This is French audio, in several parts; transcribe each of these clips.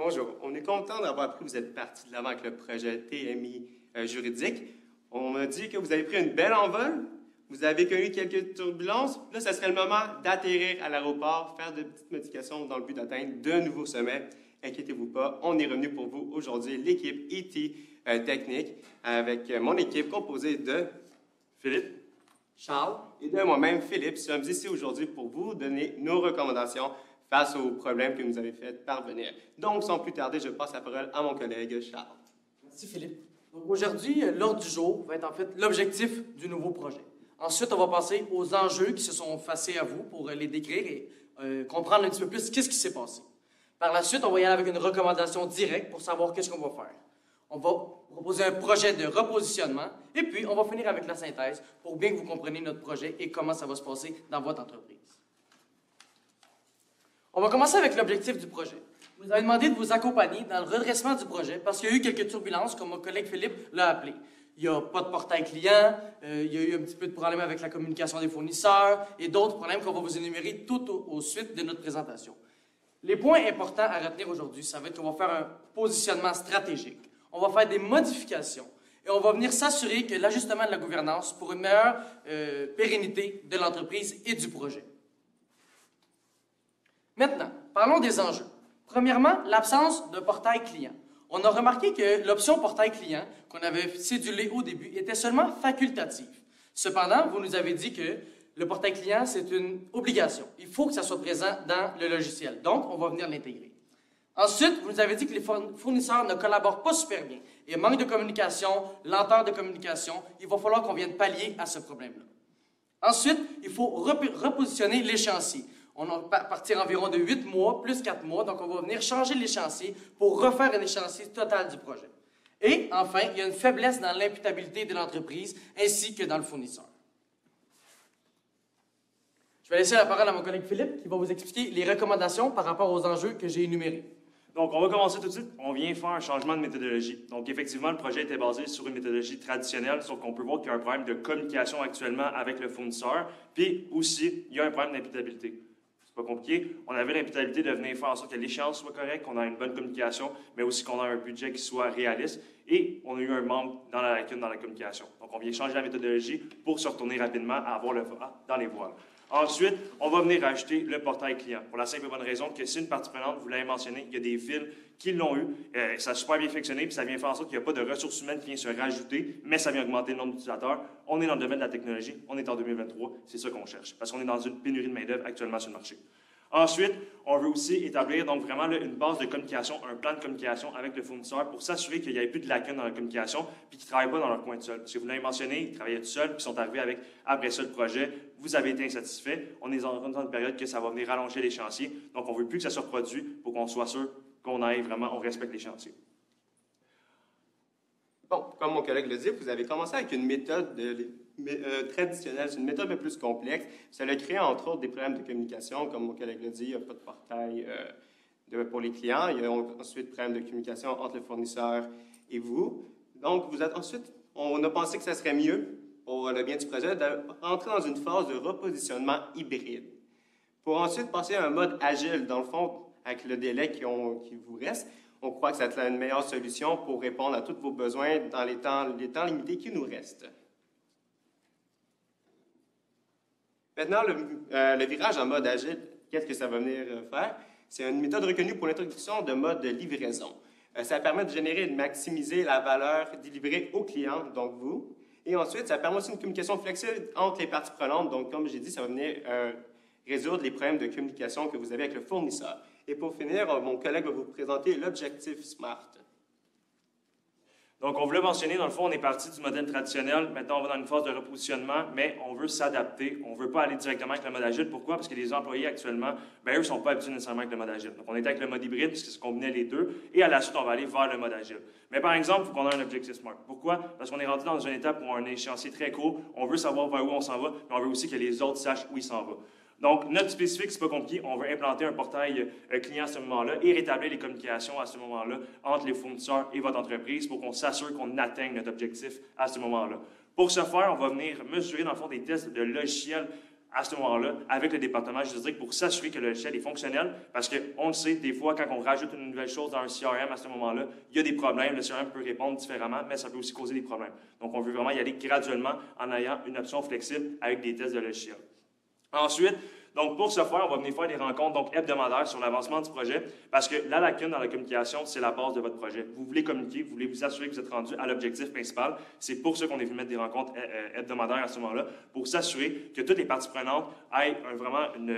Bonjour, on est content d'avoir appris que vous êtes parti de l'avant avec le projet TMI juridique. On m'a dit que vous avez pris une belle envol, vous avez connu quelques turbulences. Là, ce serait le moment d'atterrir à l'aéroport, faire de petites modifications dans le but d'atteindre de nouveaux sommets. Inquiétez-vous pas, on est revenu pour vous aujourd'hui, l'équipe ET Technique, avec mon équipe composée de Philippe, Charles et de moi-même, Philippe. Nous sommes ici aujourd'hui pour vous donner nos recommandations face aux problèmes que nous avez fait parvenir. Donc, sans plus tarder, je passe la parole à mon collègue Charles. Merci Philippe. Donc aujourd'hui, l'ordre du jour va être en fait l'objectif du nouveau projet. Ensuite, on va passer aux enjeux qui se sont facés à vous pour les décrire et comprendre un petit peu plus qu'est-ce qui s'est passé. Par la suite, on va y aller avec une recommandation directe pour savoir qu'est-ce qu'on va faire. On va proposer un projet de repositionnement et puis on va finir avec la synthèse pour bien que vous compreniez notre projet et comment ça va se passer dans votre entreprise. On va commencer avec l'objectif du projet. Vous avez demandé de vous accompagner dans le redressement du projet parce qu'il y a eu quelques turbulences, comme mon collègue Philippe l'a appelé. Il n'y a pas de portail client, il y a eu un petit peu de problème avec la communication des fournisseurs et d'autres problèmes qu'on va vous énumérer tout au suite de notre présentation. Les points importants à retenir aujourd'hui, ça va être qu'on va faire un positionnement stratégique. On va faire des modifications et on va venir s'assurer que l'ajustement de la gouvernance pour une meilleure pérennité de l'entreprise et du projet. Maintenant, parlons des enjeux. Premièrement, l'absence de portail client. On a remarqué que l'option portail client, qu'on avait cédulée au début, était seulement facultative. Cependant, vous nous avez dit que le portail client, c'est une obligation. Il faut que ça soit présent dans le logiciel. Donc, on va venir l'intégrer. Ensuite, vous nous avez dit que les fournisseurs ne collaborent pas super bien. Il y a manque de communication, lenteur de communication. Il va falloir qu'on vienne pallier à ce problème-là. Ensuite, il faut repositionner l'échéancier. On va partir environ de 8 mois plus 4 mois, donc on va venir changer l'échéancier pour refaire un échéancier total du projet. Et enfin, il y a une faiblesse dans l'imputabilité de l'entreprise ainsi que dans le fournisseur. Je vais laisser la parole à mon collègue Philippe qui va vous expliquer les recommandations par rapport aux enjeux que j'ai énumérés. donc on va commencer tout de suite. On vient faire un changement de méthodologie. Donc effectivement, le projet était basé sur une méthodologie traditionnelle, sauf qu'on peut voir qu'il y a un problème de communication actuellement avec le fournisseur, puis aussi, il y a un problème d'imputabilité. Pas compliqué. On avait l'imputabilité de venir faire en sorte que l'échéance soit correcte, qu'on ait une bonne communication, mais aussi qu'on ait un budget qui soit réaliste. Et on a eu un manque dans la lacune dans la communication. Donc, on vient changer la méthodologie pour se retourner rapidement à avoir le vent dans les voiles. Ensuite, on va venir rajouter le portail client. Pour la simple et bonne raison que si une partie prenante, vous l'avez mentionné, il y a des villes qui l'ont eu, ça a super bien fonctionné, puis ça vient faire en sorte qu'il n'y a pas de ressources humaines qui vient se rajouter, mais ça vient augmenter le nombre d'utilisateurs. On est dans le domaine de la technologie, on est en 2023, c'est ça qu'on cherche, parce qu'on est dans une pénurie de main-d'œuvre actuellement sur le marché. Ensuite, on veut aussi établir donc vraiment là, une base de communication, un plan de communication avec le fournisseur pour s'assurer qu'il n'y ait plus de lacunes dans la communication puis qu'ils ne travaillent pas dans leur coin tout seul. Parce que vous l'avez mentionné, ils travaillaient tout seuls puis ils sont arrivés avec, après ça, le projet. Vous avez été insatisfait. On est dans une période que ça va venir rallonger les chantiers. Donc, on ne veut plus que ça se reproduise pour qu'on soit sûr qu'on aille vraiment, on respecte les chantiers. Bon, comme mon collègue le dit, vous avez commencé avec une méthode traditionnelle, c'est une méthode un peu plus complexe. Ça a créé, entre autres, des problèmes de communication. Comme mon collègue l'a dit, il n'y a pas de portail pour les clients. Il y a ensuite des problèmes de communication entre le fournisseur et vous. Donc, ensuite, on a pensé que ça serait mieux, pour le bien du projet, d'entrer dans une phase de repositionnement hybride. Pour ensuite passer à un mode agile, dans le fond, avec le délai qui vous reste, on croit que c'est une meilleure solution pour répondre à tous vos besoins dans les temps limités qui nous restent. Maintenant, le virage en mode agile, qu'est-ce que ça va venir faire? C'est une méthode reconnue pour l'introduction de mode de livraison. Ça permet de générer et de maximiser la valeur délivrée au client, donc vous. Et ensuite, ça permet aussi une communication flexible entre les parties prenantes. Donc, comme j'ai dit, ça va venir résoudre les problèmes de communication que vous avez avec le fournisseur. Et pour finir, mon collègue va vous présenter l'objectif SMART. Donc, on voulait mentionner, dans le fond, on est parti du modèle traditionnel. Maintenant, on va dans une phase de repositionnement, mais on veut s'adapter. On ne veut pas aller directement avec le mode agile. Pourquoi? Parce que les employés actuellement, eux ne sont pas habitués nécessairement avec le mode agile. Donc, on était avec le mode hybride, puisque ça combinait les deux. Et à la suite, on va aller vers le mode agile. Mais par exemple, il faut qu'on ait un objectif SMART. Pourquoi? Parce qu'on est rentré dans une étape où on a un échéancier très court. On veut savoir vers où on s'en va, mais on veut aussi que les autres sachent où ils s'en vont. Donc, notre spécifique, c'est pas compliqué. On veut implanter un portail client à ce moment-là et rétablir les communications à ce moment-là entre les fournisseurs et votre entreprise pour qu'on s'assure qu'on atteigne notre objectif à ce moment-là. Pour ce faire, on va venir mesurer, dans le fond, des tests de logiciels à ce moment-là avec le département juridique pour s'assurer que le logiciel est fonctionnel parce qu'on le sait, des fois, quand on rajoute une nouvelle chose dans un CRM à ce moment-là, il y a des problèmes. Le CRM peut répondre différemment, mais ça peut aussi causer des problèmes. Donc, on veut vraiment y aller graduellement en ayant une option flexible avec des tests de logiciel. Ensuite, donc pour ce faire, on va venir faire des rencontres donc, hebdomadaires sur l'avancement du projet parce que la lacune dans la communication, c'est la base de votre projet. Vous voulez communiquer, vous voulez vous assurer que vous êtes rendu à l'objectif principal. C'est pour ça qu'on est venu mettre des rencontres hebdomadaires à ce moment-là, pour s'assurer que toutes les parties prenantes aient vraiment une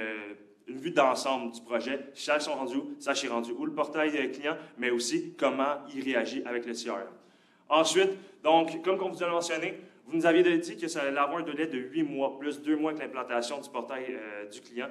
vue d'ensemble du projet, sachent sont rendus où, sachent est rendu où le portail client, mais aussi comment il réagit avec le CRM. Ensuite, donc, comme on vous a mentionné, vous nous aviez dit que ça allait avoir un délai de 8 mois, plus 2 mois avec l'implantation du portail du client.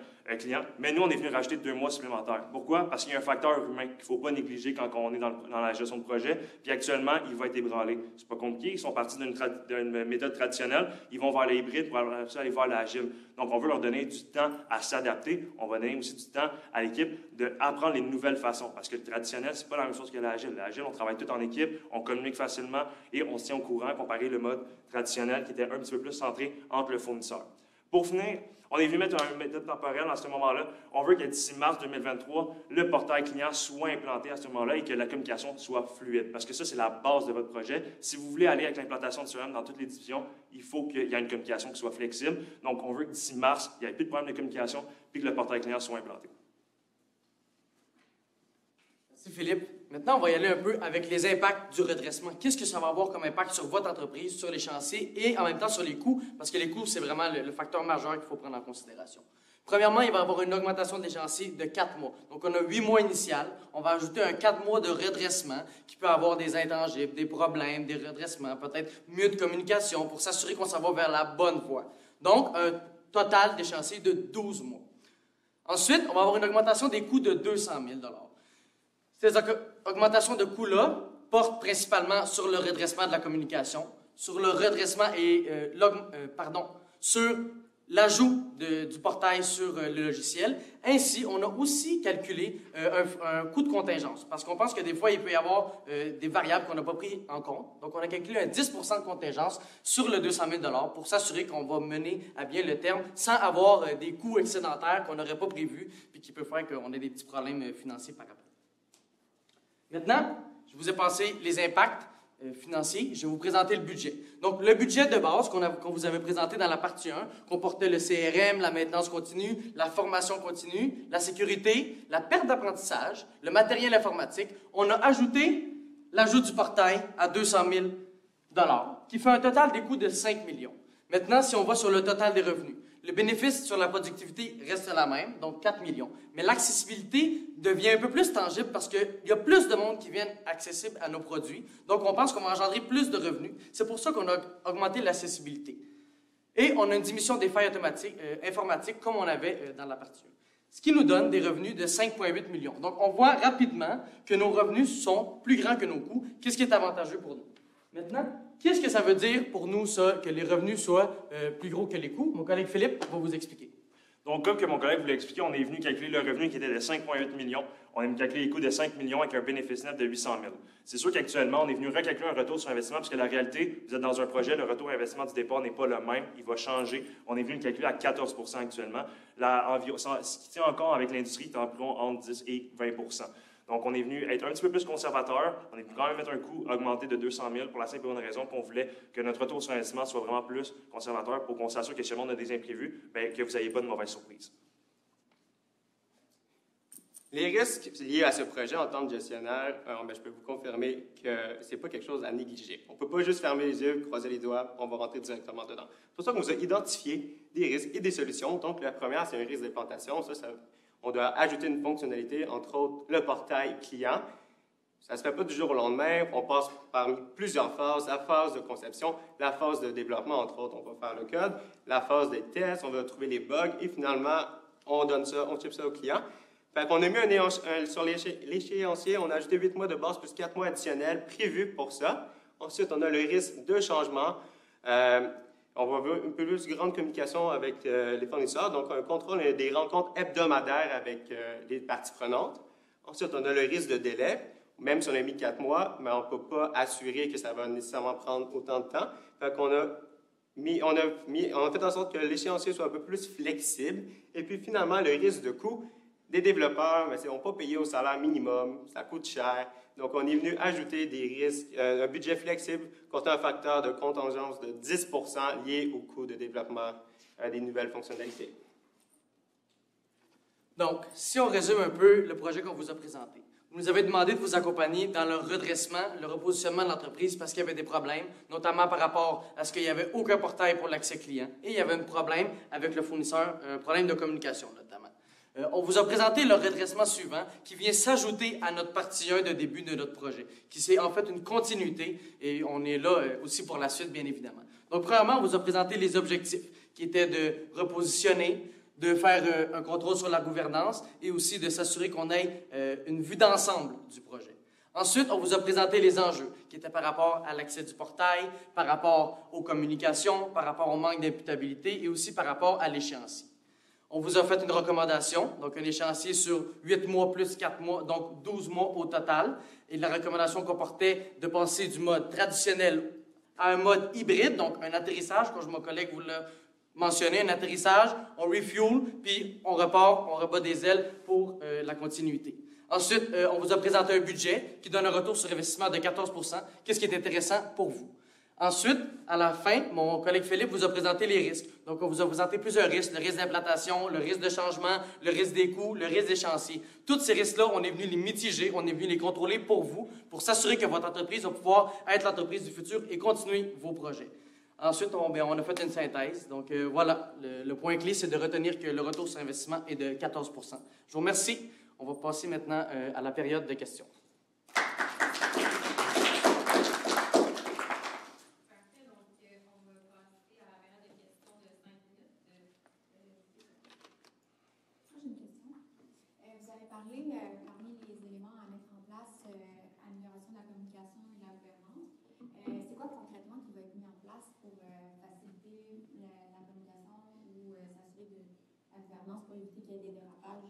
Mais nous, on est venu rajouter 2 mois supplémentaires. Pourquoi? Parce qu'il y a un facteur humain qu'il ne faut pas négliger quand on est dans la gestion de projet. Puis actuellement, il va être ébranlé. C'est pas compliqué. Ils sont partis d'une méthode traditionnelle. Ils vont vers l'hybride pour aller vers l'agile. Donc, on veut leur donner du temps à s'adapter. On va donner aussi du temps à l'équipe d'apprendre les nouvelles façons. Parce que le traditionnel, c'est pas la même chose que l'agile. L'agile, on travaille tout en équipe, on communique facilement et on se tient au courant comparé le mode traditionnel qui était un petit peu plus centré entre le fournisseur. Pour finir, on est venu mettre une méthode temporelle à ce moment-là. On veut que d'ici mars 2023, le portail client soit implanté à ce moment-là et que la communication soit fluide. Parce que ça, c'est la base de votre projet. Si vous voulez aller avec l'implantation de CRM dans toutes les divisions, il faut qu'il y ait une communication qui soit flexible. Donc, on veut que d'ici mars, il n'y ait plus de problème de communication puis que le portail client soit implanté. Merci Philippe. Maintenant, on va y aller un peu avec les impacts du redressement. Qu'est-ce que ça va avoir comme impact sur votre entreprise, sur les chantiers et en même temps sur les coûts? Parce que les coûts, c'est vraiment le facteur majeur qu'il faut prendre en considération. Premièrement, il va y avoir une augmentation des chantiers de 4 mois. Donc, on a 8 mois initial. On va ajouter un 4 mois de redressement qui peut avoir des intangibles, des problèmes, des redressements, peut-être mieux de communication pour s'assurer qu'on s'en va vers la bonne voie. Donc, un total des chantiers de 12 mois. Ensuite, on va avoir une augmentation des coûts de 200 000 $. Ces augmentations de coûts-là portent principalement sur le redressement de la communication, sur le redressement et sur l'ajout du portail sur le logiciel. Ainsi, on a aussi calculé un coût de contingence, parce qu'on pense que des fois, il peut y avoir des variables qu'on n'a pas pris en compte. Donc, on a calculé un 10 % de contingence sur le 200 000 $ pour s'assurer qu'on va mener à bien le terme sans avoir des coûts excédentaires qu'on n'aurait pas prévus et qui peuvent faire qu'on ait des petits problèmes financiers par après. Maintenant, je vous ai passé les impacts financiers. Je vais vous présenter le budget. Donc, le budget de base qu'on vous avait présenté dans la partie 1 comportait le CRM, la maintenance continue, la formation continue, la sécurité, la perte d'apprentissage, le matériel informatique. On a ajouté l'ajout du portail à 200 000 $, qui fait un total des coûts de 5 millions. Maintenant, si on va sur le total des revenus, le bénéfice sur la productivité reste la même, donc 4 millions. Mais l'accessibilité devient un peu plus tangible parce qu'il y a plus de monde qui viennent accessible à nos produits. Donc, on pense qu'on va engendrer plus de revenus. C'est pour ça qu'on a augmenté l'accessibilité. Et on a une diminution des failles informatiques comme on avait dans la partie 1. Ce qui nous donne des revenus de 5,8 millions. Donc, on voit rapidement que nos revenus sont plus grands que nos coûts. Qu'est-ce qui est avantageux pour nous? Maintenant, qu'est-ce que ça veut dire pour nous, ça, que les revenus soient plus gros que les coûts? Mon collègue Philippe va vous expliquer. Donc, comme que mon collègue vous l'a expliqué, on est venu calculer le revenu qui était de 5,8 millions. On est venu calculer les coûts de 5 millions avec un bénéfice net de 800 000. C'est sûr qu'actuellement, on est venu recalculer un retour sur investissement parce que la réalité, vous êtes dans un projet, le retour investissement du départ n'est pas le même, il va changer. On est venu le calculer à 14 % actuellement. Ce qui tient encore avec l'industrie, c'est environ entre 10 et 20 %. Donc, on est venu être un petit peu plus conservateur. On est venu quand même mettre un coût augmenté de 200 000 pour la simple et bonne raison qu'on voulait que notre retour sur investissement soit vraiment plus conservateur pour qu'on s'assure que si on a des imprévus, que vous n'ayez pas de mauvaises surprises. Les risques liés à ce projet en tant que gestionnaire, je peux vous confirmer que ce n'est pas quelque chose à négliger. On ne peut pas juste fermer les yeux, croiser les doigts, on va rentrer directement dedans. C'est pour ça qu'on vous a identifié des risques et des solutions. Donc, la première, c'est un risque d'implantation. On doit ajouter une fonctionnalité, entre autres le portail client. Ça ne se fait pas du jour au lendemain. On passe par plusieurs phases. La phase de conception, la phase de développement, entre autres, on va faire le code, la phase des tests, on va trouver les bugs et finalement, on ship ça au client. Fait qu'on a mis sur l'échéancier, on a ajouté 8 mois de base plus 4 mois additionnels prévus pour ça. Ensuite, on a le risque de changement. On va avoir une plus grande communication avec les fournisseurs, donc un contrôle et des rencontres hebdomadaires avec les parties prenantes. Ensuite, on a le risque de délai. Même si on a mis 4 mois, mais on ne peut pas assurer que ça va nécessairement prendre autant de temps. Fait qu'on a on a fait en sorte que l'échéancier soit un peu plus flexible. Et puis finalement, le risque de coût des développeurs, mais ils n'ont pas payé au salaire minimum, ça coûte cher. Donc, on est venu ajouter des risques, un budget flexible contre un facteur de contingence de 10 % lié au coût de développement des nouvelles fonctionnalités. Donc, si on résume un peu le projet qu'on vous a présenté, vous nous avez demandé de vous accompagner dans le redressement, le repositionnement de l'entreprise parce qu'il y avait des problèmes, notamment par rapport à ce qu'il n'y avait aucun portail pour l'accès client et il y avait un problème avec le fournisseur, un problème de communication notamment. On vous a présenté le redressement suivant qui vient s'ajouter à notre partie 1 de début de notre projet, qui c'est en fait une continuité et on est là aussi pour la suite, bien évidemment. Donc, premièrement, on vous a présenté les objectifs qui étaient de repositionner, de faire un contrôle sur la gouvernance et aussi de s'assurer qu'on ait une vue d'ensemble du projet. Ensuite, on vous a présenté les enjeux qui étaient par rapport à l'accès du portail, par rapport aux communications, par rapport au manque d'imputabilité et aussi par rapport à l'échéancier. On vous a fait une recommandation, donc un échéancier sur 8 mois plus 4 mois, donc 12 mois au total. Et la recommandation comportait de passer du mode traditionnel à un mode hybride, donc un atterrissage, comme mon collègue vous l'a mentionné, un atterrissage, on refuel, puis on repart, on rebat des ailes pour la continuité. Ensuite, on vous a présenté un budget qui donne un retour sur investissement de 14 %. Qu'est-ce qui est intéressant pour vous? Ensuite, à la fin, mon collègue Philippe vous a présenté les risques. Donc, on vous a présenté plusieurs risques, le risque d'implantation, le risque de changement, le risque des coûts, le risque d'échéancier. Tous ces risques-là, on est venu les mitiger, on est venu les contrôler pour vous, pour s'assurer que votre entreprise va pouvoir être l'entreprise du futur et continuer vos projets. Ensuite, on a fait une synthèse. Donc, voilà, le point clé, c'est de retenir que le retour sur investissement est de 14 %. Je vous remercie. On va passer maintenant à la période de questions. Parmi les éléments à mettre en place, amélioration de la communication et de la gouvernance, c'est quoi concrètement qui va être mis en place pour faciliter la communication ou s'assurer de la gouvernance pour éviter qu'il y ait des dérapages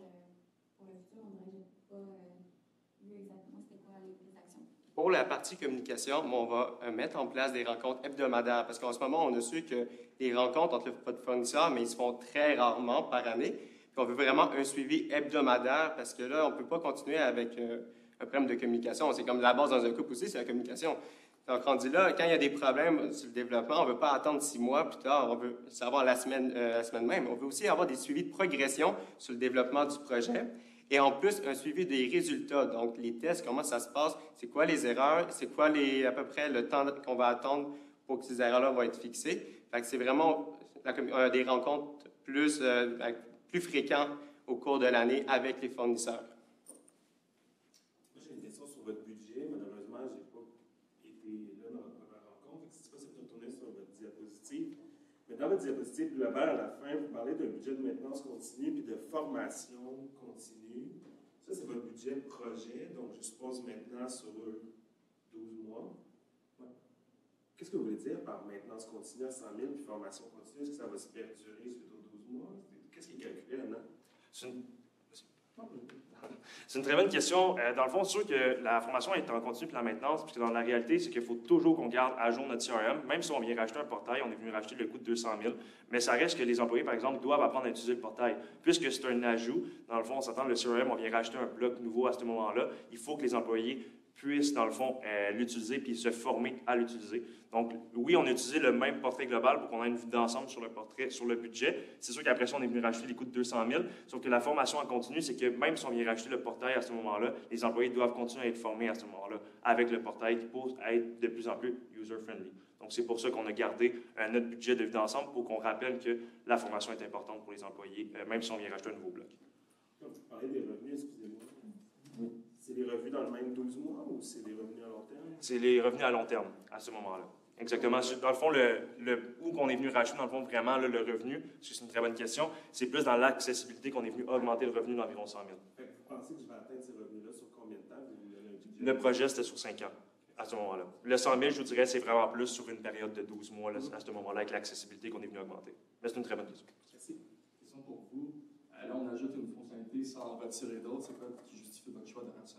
pour le futur? On n'aurait pas vu exactement c'était quoi les actions. Pour la partie communication, on va mettre en place des rencontres hebdomadaires parce qu'en ce moment, on a su que les rencontres entre les fournisseurs, mais ils se font très rarement par année. On veut vraiment un suivi hebdomadaire parce que là, on ne peut pas continuer avec un problème de communication. C'est comme la base dans un couple aussi, c'est la communication. Donc, rendu là, quand il y a des problèmes sur le développement, on ne veut pas attendre 6 mois plus tard, on veut savoir la semaine même. On veut aussi avoir des suivis de progression sur le développement du projet et en plus, un suivi des résultats. Donc, les tests, comment ça se passe, c'est quoi les erreurs, c'est quoi à peu près le temps qu'on va attendre pour que ces erreurs-là vont être fixées. Fait que c'est vraiment des rencontres plus fréquents au cours de l'année avec les fournisseurs. Moi, j'ai une question sur votre budget. Malheureusement, je n'ai pas été là dans votre première rencontre. Si c'est possible de retourner sur votre diapositive. Mais dans votre diapositive globale, à la fin, vous parlez d'un budget de maintenance continue puis de formation continue. Ça, c'est votre budget projet. Donc, je suppose maintenant sur 12 mois. Ouais. Qu'est-ce que vous voulez dire par maintenance continue à 100 000 puis formation continue? Est-ce que ça va se perdurer sur 12 mois? Qu'est-ce qui est calculé là-dedans? C'est une très bonne question. Dans le fond, c'est sûr que la formation est en continu puis la maintenance, puisque dans la réalité, c'est qu'il faut toujours qu'on garde à jour notre CRM. Même si on vient racheter un portail, on est venu racheter le coût de 200 000, mais ça reste que les employés, par exemple, doivent apprendre à utiliser le portail. Puisque c'est un ajout, dans le fond, on s'attend le CRM, on vient racheter un bloc nouveau à ce moment-là, il faut que les employés puissent, dans le fond, l'utiliser puis se former à l'utiliser. Donc, oui, on a utilisé le même portrait global pour qu'on ait une vue d'ensemble sur le portrait, sur le budget. C'est sûr qu'après ça, on est venu racheter les coûts de 200 000, sauf que la formation en continu, c'est que même si on vient racheter le portail à ce moment-là, les employés doivent continuer à être formés à ce moment-là avec le portail pour être de plus en plus user-friendly. Donc, c'est pour ça qu'on a gardé notre budget de vue d'ensemble pour qu'on rappelle que la formation est importante pour les employés, même si on vient racheter un nouveau bloc. Quand vous parlez des revenus, excusez-moi. Oui. C'est des revenus dans le même 12 mois ou c'est des revenus à long terme? C'est les revenus à long terme à ce moment-là. Exactement. Dans le fond, où qu'on est venu racheter, dans le fond, vraiment, là, le revenu, c'est une très bonne question, c'est plus dans l'accessibilité qu'on est venu augmenter le revenu d'environ 100 000. Fait que vous pensez que je vais atteindre ces revenus-là sur combien de temps? Le projet, c'était sur 5 ans, à ce moment-là. Le 100 000, je vous dirais, c'est vraiment plus sur une période de 12 mois, là, à ce moment-là, avec l'accessibilité qu'on est venu augmenter. Mais c'est une très bonne question. Merci. Question pour vous. Là, on ajoute une fonctionnalité sans en retirer d'autres. C'est quoi qui justifie votre choix derrière ça?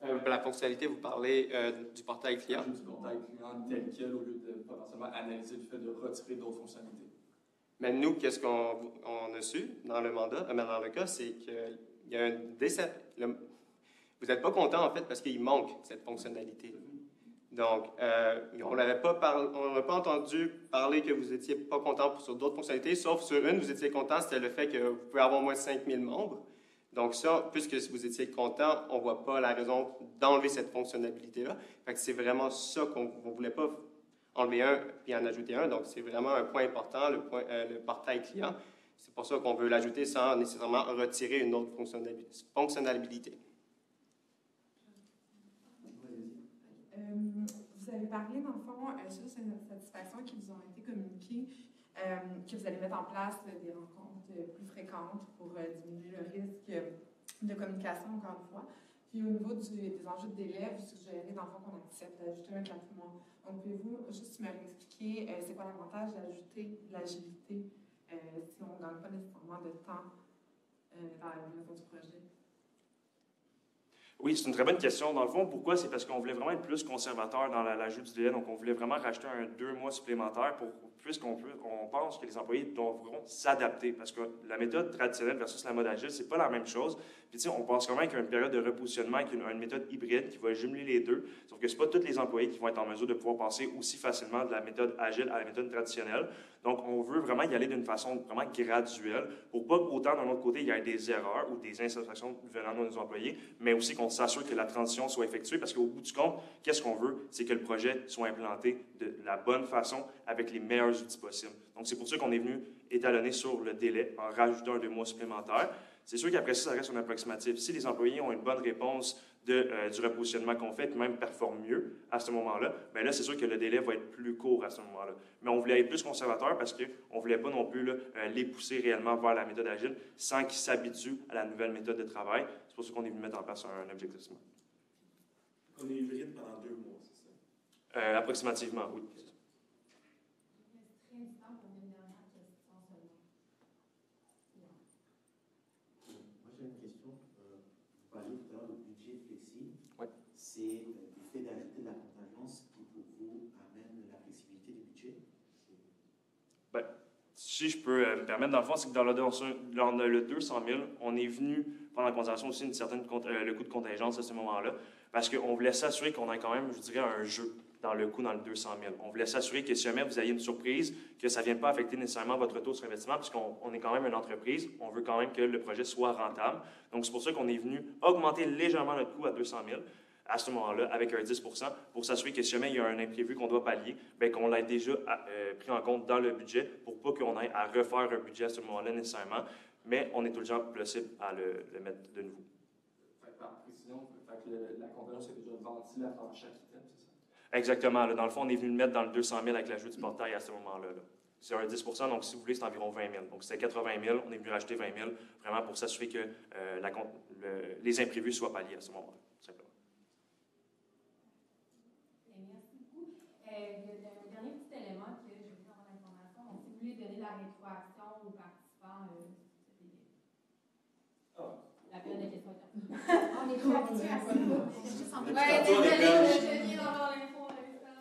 La fonctionnalité, vous parlez du portail client. Ajout du portail client tel quel au lieu de potentiellement analyser le fait de retirer d'autres fonctionnalités. Mais nous, qu'est-ce qu'on a su dans le mandat, dans le cas, c'est qu'il y a un décès. Vous n'êtes pas content, en fait, parce qu'il manque cette fonctionnalité. Donc, on n'a pas entendu parler que vous n'étiez pas content sur d'autres fonctionnalités, sauf sur une, vous étiez content, c'était le fait que vous pouvez avoir moins de 5000 membres. Donc ça, puisque vous étiez content, on ne voit pas la raison d'enlever cette fonctionnalité-là. Fait que c'est vraiment ça qu'on ne voulait pas enlever un puis en ajouter un. Donc c'est vraiment un point important, le portail client. C'est pour ça qu'on veut l'ajouter sans nécessairement retirer une autre fonctionnalité. Vous avez parlé, dans le fond, sur ces satisfactions qui vous ont été communiquées, que vous allez mettre en place des rencontres plus fréquentes pour diminuer le risque de communication, encore une fois. Puis au niveau des enjeux de délai, vous suggérez, dans le fond, qu'on accepte d'ajouter un 4 mois. Donc, pouvez-vous juste me réexpliquer c'est quoi l'avantage d'ajouter de l'agilité si on ne gagne pas nécessairement de temps dans la livraison du projet? Oui, c'est une très bonne question. Dans le fond, pourquoi? C'est parce qu'on voulait vraiment être plus conservateur dans l'ajout du délai. Donc, on voulait vraiment rajouter 2 mois supplémentaires puisqu'on pense que les employés devront s'adapter. Parce que la méthode traditionnelle versus la mode agile, c'est pas la même chose. Puis, tu sais, on pense quand même qu'il y a une période de repositionnement avec une méthode hybride qui va jumeler les deux. Sauf que c'est pas tous les employés qui vont être en mesure de pouvoir passer aussi facilement de la méthode agile à la méthode traditionnelle. Donc, on veut vraiment y aller d'une façon vraiment graduelle pour pas qu'autant, d'un autre côté, il y ait des erreurs ou des insatisfactions venant de nos employés, mais aussi qu'on s'assure que la transition soit effectuée parce qu'au bout du compte, qu'est-ce qu'on veut? C'est que le projet soit implanté de la bonne façon avec les meilleurs outils possibles. Donc, c'est pour ça qu'on est venu étalonner sur le délai en rajoutant 2 mois supplémentaires. C'est sûr qu'après ça reste un approximatif. Si les employés ont une bonne réponse du repositionnement qu'on fait, et même performent mieux à ce moment-là, bien là, c'est sûr que le délai va être plus court à ce moment-là. Mais on voulait être plus conservateur parce qu'on ne voulait pas non plus les pousser réellement vers la méthode agile sans qu'ils s'habituent à la nouvelle méthode de travail. C'est pour ça qu'on est venu mettre en place un objectif. On est hybride pendant 2 mois, c'est ça? Approximativement, oui. C'est le fait d'ajouter de la contingence qui, pour vous, amène la flexibilité du budget? Bien, si je peux me permettre, dans le fond, c'est que dans le 200 000, on est venu prendre en considération aussi le coût de contingence à ce moment-là, parce qu'on voulait s'assurer qu'on a quand même, je dirais, un jeu dans le coût dans le 200 000. On voulait s'assurer que si jamais vous ayez une surprise, que ça ne vienne pas affecter nécessairement votre taux sur investissement, puisqu'on est quand même une entreprise, on veut quand même que le projet soit rentable. Donc, c'est pour ça qu'on est venu augmenter légèrement notre coût à 200 000. À ce moment-là, avec un 10 pour s'assurer que si jamais il y a un imprévu qu'on doit pallier, bien qu'on l'ait déjà pris en compte dans le budget pour pas qu'on ait à refaire un budget à ce moment-là nécessairement, mais on est toujours possible à le mettre de nouveau. Par précision, la contingence est déjà ventilée à travers chaque item, c'est ça? Exactement. Là, dans le fond, on est venu le mettre dans le 200 000 avec l'ajout du portail à ce moment-là. C'est un 10 donc si vous voulez, c'est environ 20 000. Donc c'était 80 000, on est venu rajouter 20 000, vraiment pour s'assurer que les imprévus soient palliés à ce moment-là, simplement. Le dernier petit élément que je voulais avoir l'information, donc si vous voulez donner la rétroaction aux participants, la période de questions. On est trop habitués à ça. Ouais, désolé, je viens d'avoir l'info avec ça.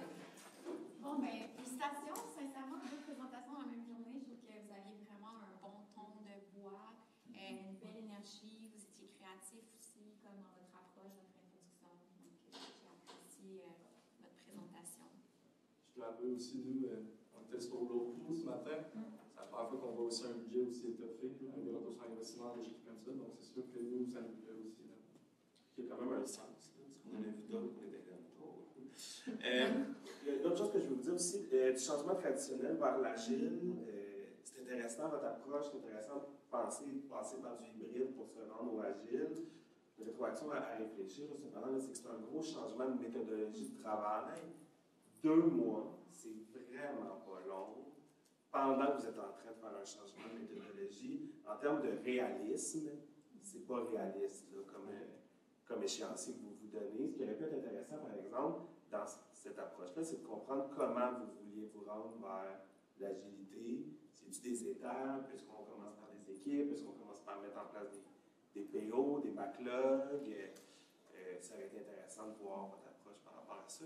Bon, bien, félicitations, sincèrement, 2 présentations dans la même journée. Je trouve que vous aviez vraiment un bon ton de voix, une belle énergie, vous étiez créatif aussi, comme dans votre approche, votre introduction. Donc, j'ai apprécié votre présentation. Je dois avouer aussi, nous, on était sur l'autre coup ce matin. C'est la première fois qu'on voit aussi un budget aussi étoffé, un retour sur investissement, des choses comme ça. Donc, c'est sûr que nous, ça nous plaît aussi. Là. Il y a quand même un sens, là, parce qu'on en a vu d'autres qui étaient comme trop. L'autre chose que je veux vous dire aussi, du changement traditionnel vers l'agile, c'est intéressant votre approche, c'est intéressant de passer par du hybride pour se rendre au agile. Une rétroaction à réfléchir, cependant, c'est que c'est un gros changement de méthodologie de travail. 2 mois, c'est vraiment pas long. Pendant que vous êtes en train de faire un changement de méthodologie, en termes de réalisme, c'est pas réaliste là, comme échéancier que vous vous donnez. Ce qui aurait pu être intéressant, par exemple, dans cette approche-là, c'est de comprendre comment vous vouliez vous rendre vers l'agilité. C'est-tu des étapes? Est-ce qu'on commence par des équipes? Est-ce qu'on commence par mettre en place des PO, des backlogs? ça aurait été intéressant de voir votre approche par rapport à ça.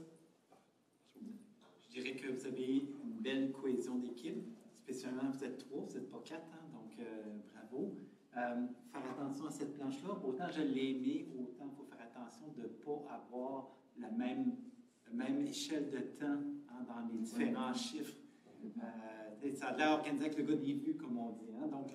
Je dirais que vous avez une belle cohésion d'équipe, spécialement vous êtes 3, vous n'êtes pas 4, hein, donc bravo. Faire attention à cette planche-là, autant je l'ai aimée, autant il faut faire attention de ne pas avoir la même échelle de temps hein, dans les différents chiffres. Ça a l'air organisé avec le gars des vues, comme on dit. Hein? Donc,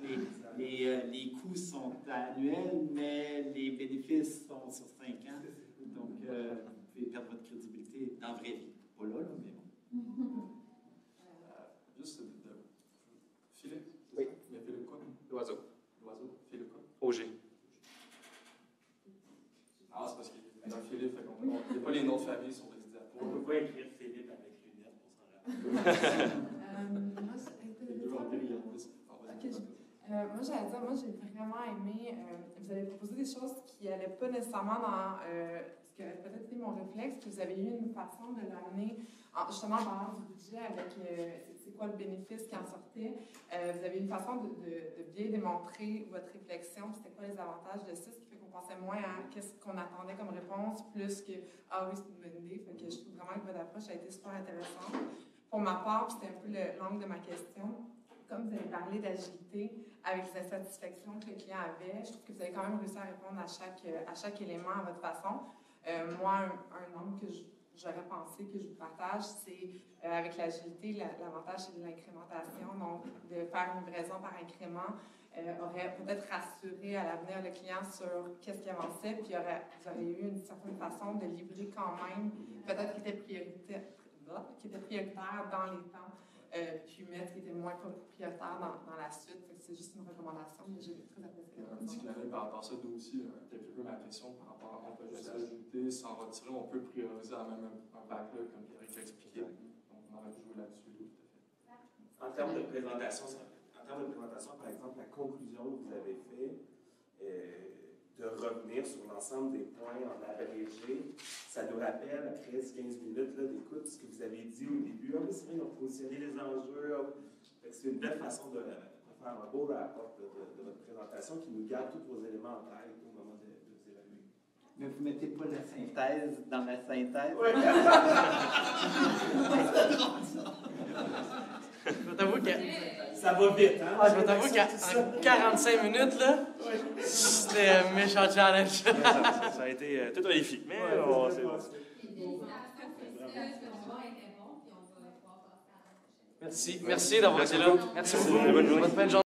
les coûts sont annuels, mais les bénéfices sont sur 5 ans. Donc, vous pouvez perdre votre crédibilité dans la vraie vie. Pas là, mais bon. Juste Philippe? Oui. Il y a Philippe quoi? L'oiseau. L'oiseau? Philippe quoi? OG. Ah, c'est parce qu'il y a un Philippe, fait qu'on il n'y a pas les noms de famille sur les diapos. On ne peut pas écrire Philippe avec lunettes pour s'en rappeler. Moi, j'allais dire, moi, j'ai vraiment aimé, vous avez proposé des choses qui n'allaient pas nécessairement dans ce qui aurait peut-être été mon réflexe, puis vous avez eu une façon de l'amener justement en balance du budget avec c'est quoi le bénéfice qui en sortait. Vous avez une façon de bien démontrer votre réflexion, puis c'était quoi les avantages de ça, ce qui fait qu'on pensait moins à qu'est-ce qu'on attendait comme réponse, plus que « Ah oui, c'est une bonne idée ». Fait que je trouve vraiment que votre approche a été super intéressante. Pour ma part, puis c'était un peu l'angle de ma question, comme vous avez parlé d'agilité, avec les insatisfactions que le client avait, je trouve que vous avez quand même réussi à répondre à chaque élément à votre façon. Moi, un angle que j'aurais pensé que je vous partage, c'est avec l'agilité, l'avantage c'est de l'incrémentation, donc de faire une livraison par incrément aurait peut-être rassuré à l'avenir le client sur qu'est-ce qui avançait, puis vous aurez eu une certaine façon de livrer quand même, peut-être qui était prioritaire dans les temps. Puis mettre qui était moins prioritaire dans la suite. C'est juste une recommandation, mais j'ai très apprécié. Un petit clin d'œil par rapport à ça, nous aussi, peut-être un peu ma question par rapport à on peut juste ajouter, sans retirer, on peut prioriser à même un backlog, comme Pierre a expliqué. Donc, on aurait pu jouer là-dessus, tout à fait. En termes de présentation, par exemple, la conclusion que vous avez faite, de revenir sur l'ensemble des points en abrégé, ça nous rappelle, après 15 minutes d'écoute, ce que vous avez dit au début. Ah, mais c'est vrai, on a positionné les enjeux. C'est une belle façon de faire un beau rapport de votre présentation qui nous garde tous vos éléments en tête au moment de vous évaluer. Mais vous ne mettez pas la synthèse dans la synthèse? Oui. Je t'avoue que... Ça va vite, hein? Ah, je t'avoue qu'en 45 minutes, là, c'était un méchant challenge. Ça a été tout un défi, mais c'est bon. Merci d'avoir été là. Merci beaucoup. Bonne journée. Bonne fin de journée.